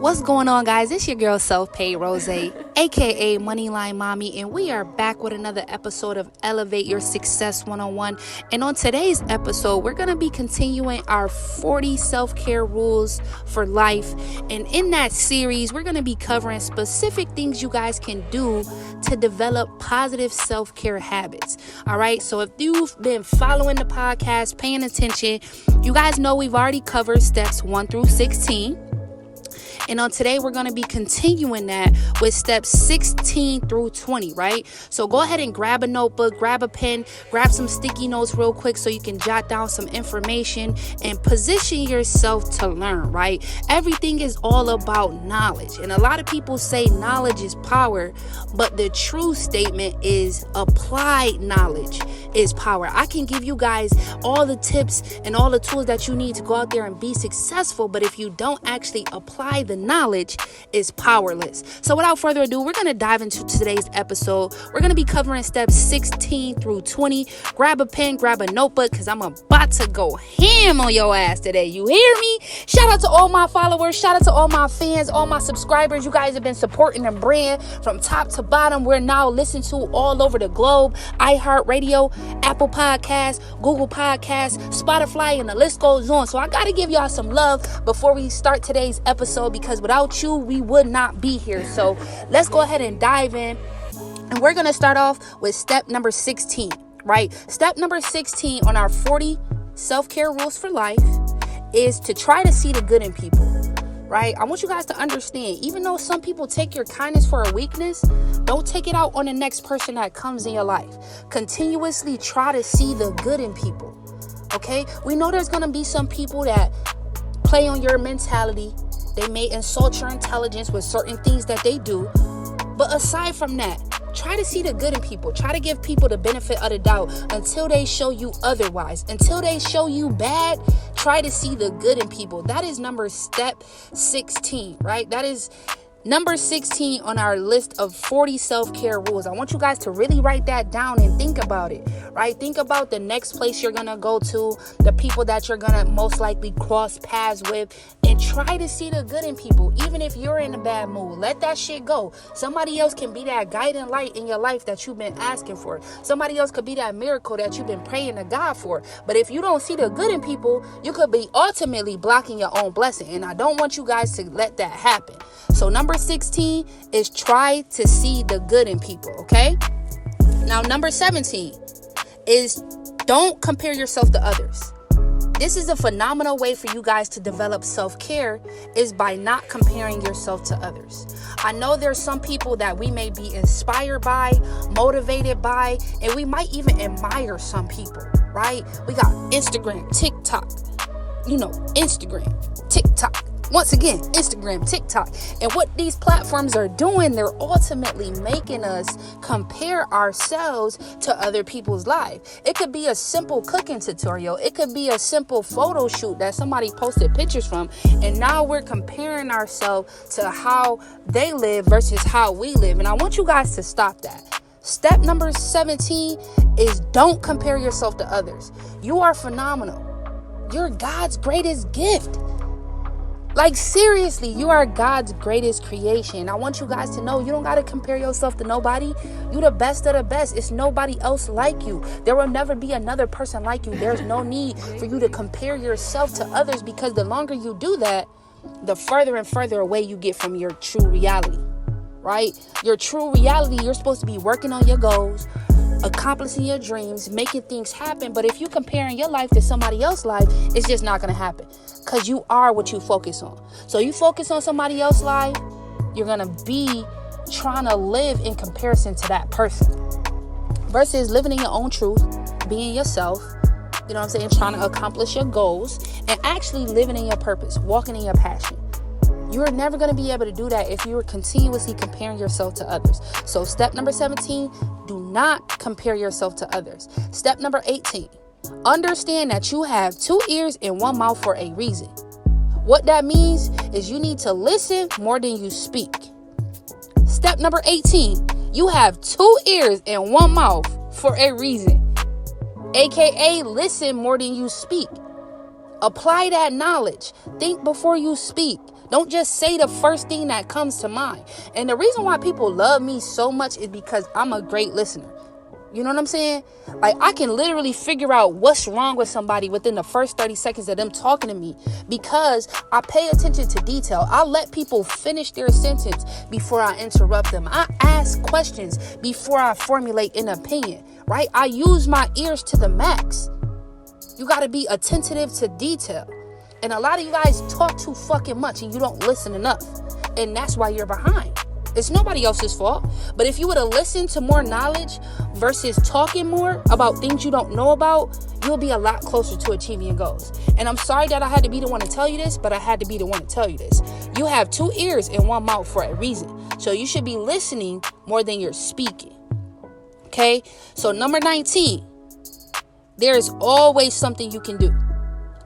What's going on, guys? It's your girl Self-Paid Rose, aka Moneyline Mommy, and we are back with another episode of Elevate Your Success 101. And on today's episode, we're going to be continuing our 40 self-care rules for life. And in that series, we're going to be covering specific things you guys can do to develop positive self-care habits. All right, so if you've been following the podcast, paying attention, you guys know we've already covered steps 1 through 16. And on today, we're going to be continuing that with steps 16 through 20, right? So go ahead and grab a notebook, grab a pen, grab some sticky notes real quick so you can jot down some information and position yourself to learn, right? Everything is all about knowledge. And a lot of people say knowledge is power, but the true statement is applied knowledge is power. I can give you guys all the tips and all the tools that you need to go out there and be successful, but if you don't actually apply the knowledge, is powerless. So without further ado, we're going to dive into today's episode. We're going to be covering steps 16 through 20. Grab a pen, grab a notebook, because I'm about to go ham on your ass today. You hear me? Shout out to all my followers. Shout out to all my fans, all my subscribers. You guys have been supporting the brand from top to bottom. We're now listened to all over the globe. iHeartRadio, Apple Podcasts, Google Podcasts, Spotify, and the list goes on. So I got to give y'all some love before we start today's episode, because without you, we would not be here. So let's go ahead and dive in. And we're going to start off with step number 16, right? Step number 16 on our 40 self-care rules for life is to try to see the good in people, right? I want you guys to understand, even though some people take your kindness for a weakness, don't take it out on the next person that comes in your life. Continuously try to see the good in people, okay? We know there's going to be some people that play on your mentality. They may insult your intelligence with certain things that they do. But aside from that, try to see the good in people. Try to give people the benefit of the doubt until they show you otherwise. Until they show you bad, try to see the good in people. That is step 16, right? That is number 16 on our list of 40 self-care rules. I want you guys to really write that down and think about it, right? Think about the next place you're going to go to, the people that you're going to most likely cross paths with, and try to see the good in people. Even if you're in a bad mood, let that shit go. Somebody else can be that guiding light in your life that you've been asking for. Somebody else could be that miracle that you've been praying to God for. But if you don't see the good in people, you could be ultimately blocking your own blessing. And I don't want you guys to let that happen. So number 16 is try to see the good in people, okay? Now, number 17 is don't compare yourself to others. This is a phenomenal way for you guys to develop self-care, is by not comparing yourself to others. I know there's some people that we may be inspired by, motivated by, and we might even admire some people, right? We got Instagram, TikTok, Instagram, TikTok. Once again, Instagram, TikTok. And what these platforms are doing, they're ultimately making us compare ourselves to other people's life. It could be a simple cooking tutorial. It could be a simple photo shoot that somebody posted pictures from. And now we're comparing ourselves to how they live versus how we live. And I want you guys to stop that. Step number 17 is don't compare yourself to others. You are phenomenal. You're God's greatest gift. Like, seriously, you are God's greatest creation. I want you guys to know you don't got to compare yourself to nobody. You the best of the best. It's nobody else like you. There will never be another person like you. There's no need for you to compare yourself to others, because the longer you do that, the further and further away you get from your true reality, right? Your true reality, you're supposed to be working on your goals, accomplishing your dreams, making things happen. But if you're comparing your life to somebody else's life, it's just not going to happen, because you are what you focus on. So you focus on somebody else's life, you're going to be trying to live in comparison to that person, versus living in your own truth, being yourself, trying to accomplish your goals and actually living in your purpose, walking in your passion. You're never going to be able to do that if you're continuously comparing yourself to others. So step number 17, do not compare yourself to others. Step number 18, understand that you have 2 ears and 1 mouth for a reason. What that means is you need to listen more than you speak. Step number 18, you have 2 ears and 1 mouth for a reason. AKA, listen more than you speak. Apply that knowledge. Think before you speak. Don't just say the first thing that comes to mind. And the reason why people love me so much is because I'm a great listener. You know what I'm saying? Like, I can literally figure out what's wrong with somebody within the first 30 seconds of them talking to me because I pay attention to detail. I let people finish their sentence before I interrupt them. I ask questions before I formulate an opinion, right? I use my ears to the max. You got to be attentive to detail. And a lot of you guys talk too fucking much and you don't listen enough. And that's why you're behind. It's nobody else's fault. But if you would have listened to more knowledge versus talking more about things you don't know about, you'll be a lot closer to achieving your goals. And I'm sorry that I had to be the one to tell you this, but I had to be the one to tell you this. You have 2 ears and 1 mouth for a reason. So you should be listening more than you're speaking. Okay? So number 19, there is always something you can do.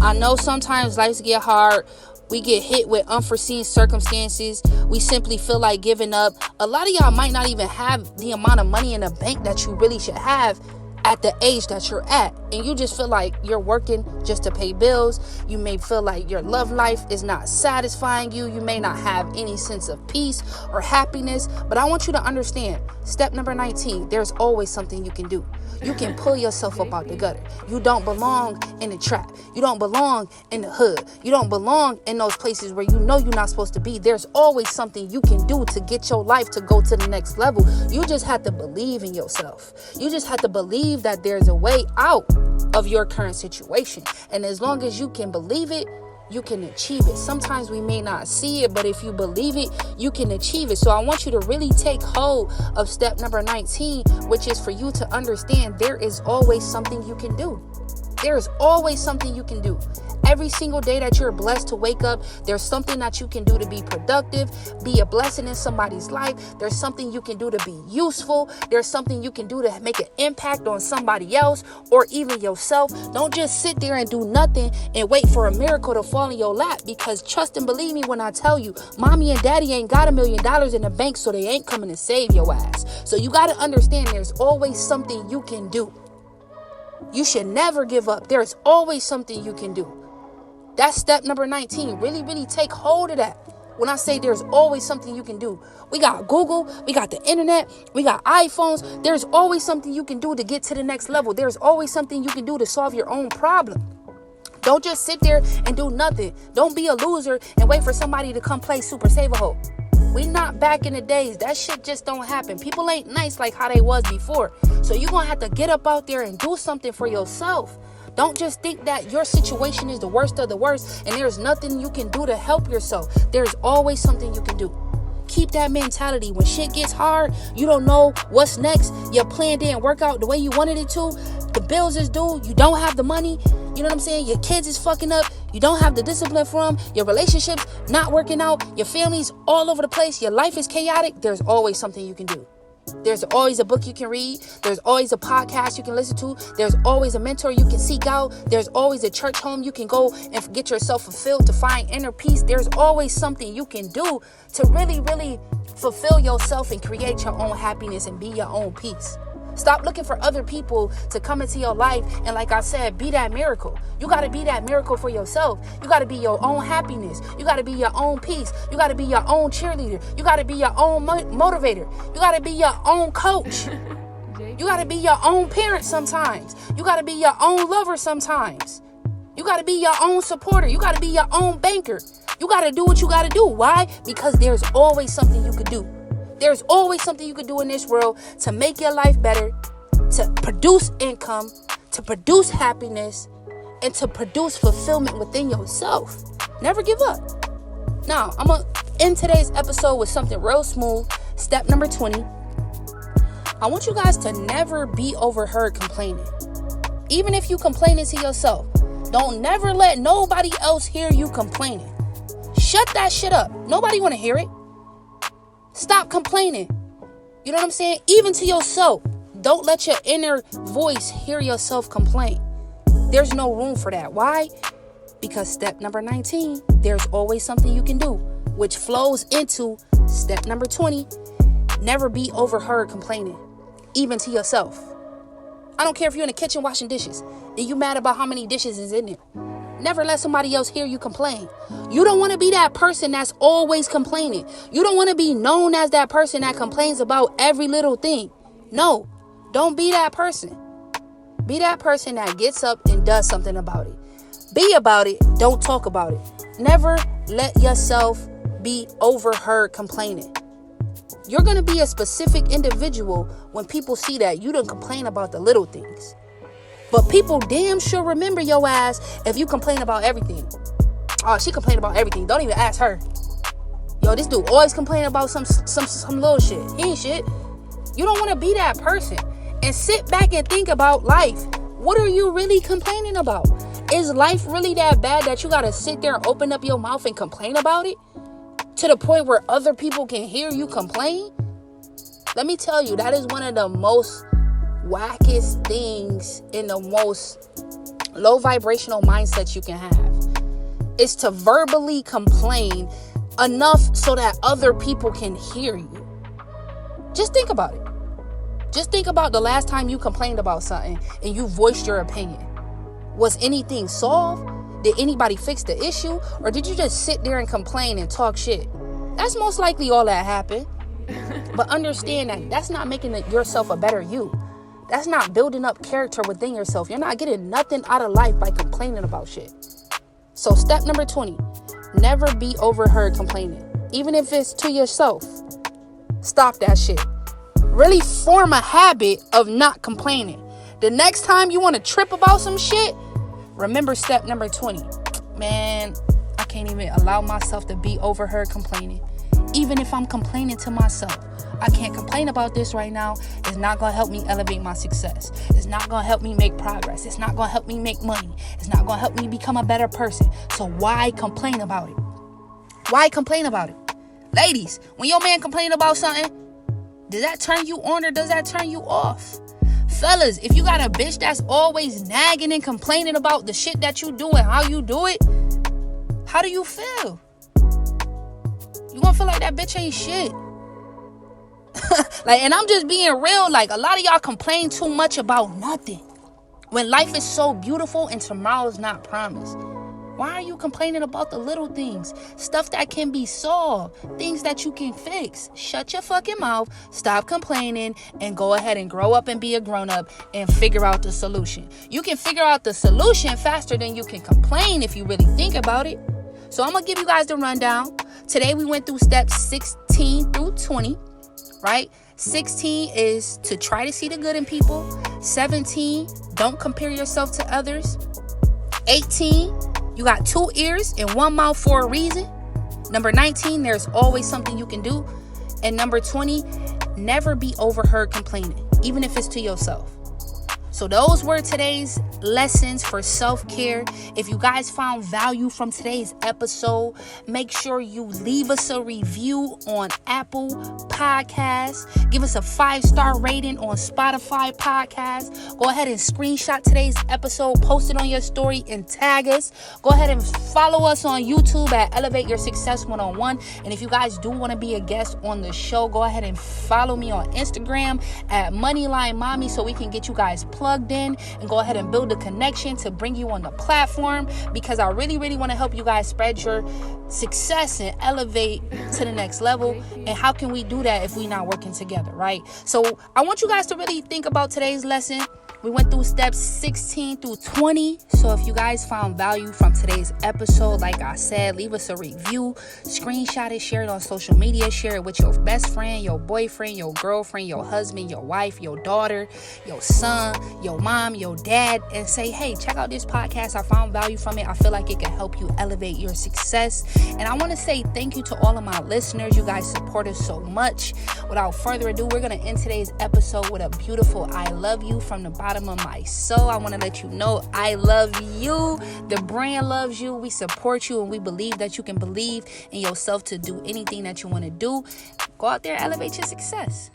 I know sometimes life get hard. We get hit with unforeseen circumstances. We simply feel like giving up. A lot of y'all might not even have the amount of money in the bank that you really should have at the age that you're at. And you just feel like you're working just to pay bills. You may feel like your love life is not satisfying you. You may not have any sense of peace or happiness. But I want you to understand, step number 19, there's always something you can do. You can pull yourself up out the gutter. You don't belong in the trap. You don't belong in the hood. You don't belong in those places where you know you're not supposed to be. There's always something you can do to get your life to go to the next level. You just have to believe in yourself. You just have to believe that there's a way out of your current situation. And as long as you can believe it, you can achieve it. Sometimes we may not see it, but if you believe it, you can achieve it. So I want you to really take hold of step number 19, which is for you to understand there is always something you can do. There is always something you can do. Every single day that you're blessed to wake up, there's something that you can do to be productive, be a blessing in somebody's life. There's something you can do to be useful. There's something you can do to make an impact on somebody else or even yourself. Don't just sit there and do nothing and wait for a miracle to fall in your lap, because trust and believe me when I tell you, mommy and daddy ain't got $1 million in the bank, so they ain't coming to save your ass. So you got to understand there's always something you can do. You should never give up. There's always something you can do. That's step number 19. Really, really take hold of that. When I say there's always something you can do. We got Google, we got the internet, we got iPhones. There's always something you can do to get to the next level. There's always something you can do to solve your own problem. Don't just sit there and do nothing. Don't be a loser and wait for somebody to come play Super Save-A-Ho. We not back in the days. That shit just don't happen. People ain't nice like how they was before. So you're going to have to get up out there and do something for yourself. Don't just think that your situation is the worst of the worst and there's nothing you can do to help yourself. There's always something you can do. Keep that mentality. When shit gets hard, you don't know what's next. Your plan didn't work out the way you wanted it to. The bills is due. You don't have the money. You know what I'm saying? Your kids is fucking up. You don't have the discipline for them. Your relationships not working out. Your family's all over the place. Your life is chaotic. There's always something you can do. There's always a book you can read. There's always a podcast you can listen to. There's always a mentor you can seek out. There's always a church home you can go and get yourself fulfilled to find inner peace. There's always something you can do to really, really fulfill yourself and create your own happiness and be your own peace. Stop looking for other people to come into your life and, like I said, be that miracle. You got to be that miracle for yourself. You got to be your own happiness. You got to be your own peace. You got to be your own cheerleader. You got to be your own motivator. You got to be your own coach. You got to be your own parent sometimes. You got to be your own lover sometimes. You got to be your own supporter. You got to be your own banker. You got to do what you got to do. Why? Because there's always something you could do. There's always something you can do in this world to make your life better, to produce income, to produce happiness, and to produce fulfillment within yourself. Never give up. Now, I'm going to end today's episode with something real smooth. Step number 20. I want you guys to never be overheard complaining. Even if you complaining to yourself, don't never let nobody else hear you complaining. Shut that shit up. Nobody want to hear it. Stop complaining. You know what I'm saying? Even to yourself. Don't let your inner voice hear yourself complain. There's no room for that. Why? Because step number 19, there's always something you can do, which flows into step number 20. Never be overheard complaining, even to yourself. I don't care if you're in the kitchen washing dishes and you mad about how many dishes is in there. never let somebody else hear you complain. You don't want to be that person that's always complaining. You don't want to be known as that person that complains about every little thing. No, don't be that person. Be that person that gets up and does something about it. Be about it. Don't talk about it. Never let yourself be overheard complaining. You're going to be a specific individual when people see that you don't complain about the little things. But people damn sure remember your ass if you complain about everything. Oh, she complained about everything. Don't even ask her. Yo, this dude always complaining about some little shit. He ain't shit. You don't want to be that person. And sit back and think about life. What are you really complaining about? Is life really that bad that you got to sit there and open up your mouth and complain about it? To the point where other people can hear you complain? Let me tell you, that is one of the most wackest things in the most low vibrational mindsets you can have. Is to verbally complain enough so that other people can hear you. Just think about it. Just think about the last time you complained about something and you voiced your opinion. Was anything solved? Did anybody fix the issue? Or did you just sit there and complain and talk shit? That's most likely all that happened. But understand that that's not making yourself a better you. That's not building up character within yourself. You're not getting nothing out of life by complaining about shit. So step number 20, never be overheard complaining. Even if it's to yourself. Stop that shit. Really form a habit of not complaining. The next time you want to trip about some shit, remember step number 20. Man, I can't even allow myself to be overheard complaining. Even if I'm complaining to myself. I can't complain about this right now. It's not going to help me elevate my success. It's not going to help me make progress. It's not going to help me make money. It's not going to help me become a better person. So why complain about it? Why complain about it? Ladies, when your man complain about something, does that turn you on or does that turn you off? Fellas, if you got a bitch that's always nagging and complaining about the shit that you do and how you do it, how do you feel? You gonna feel like that bitch ain't shit. And I'm just being real. Like, a lot of y'all complain too much about nothing when life is so beautiful and tomorrow's not promised. Why are you complaining about the little things? Stuff that can be solved. Things that you can fix. Shut your fucking mouth. Stop complaining. And go ahead and grow up and be a grown-up and figure out the solution. You can figure out the solution faster than you can complain if you really think about it. So I'm going to give you guys the rundown. Today we went through steps 16 through 20. Right? 16 is to try to see the good in people. 17, don't compare yourself to others. 18, you got 2 ears and 1 mouth for a reason. Number 19, there's always something you can do. And number 20, never be overheard complaining, even if it's to yourself. So those were today's lessons for self-care. If you guys found value from today's episode, make sure you leave us a review on Apple Podcasts. Give us a 5-star rating on Spotify Podcasts. Go ahead and screenshot today's episode, post it on your story, and tag us. Go ahead and follow us on YouTube at Elevate Your Success 101. And if you guys do want to be a guest on the show, go ahead and follow me on Instagram at Moneyline Mommy so we can get you guys plugged in and go ahead and build a connection to bring you on the platform, because I really want to help you guys spread your success and elevate to the next level. And how can we do that if we're not working together, right? So I want you guys to really think about today's lesson. We went through steps 16 through 20. So if you guys found value from today's episode, like I said, leave us a review, screenshot it, share it on social media, share it with your best friend, your boyfriend, your girlfriend, your husband, your wife, your daughter, your son, your mom, your dad, and say, hey, check out this podcast. I found value from it. I feel like it can help you elevate your success. And I want to say thank you to all of my listeners. You guys support us so much. Without further ado, we're going to end today's episode with a beautiful I love you from the bottom of my soul. I want to let you know I love you. The brand loves you. We support you, and we believe that you can believe in yourself to do anything that you want to do. Go out there, elevate your success.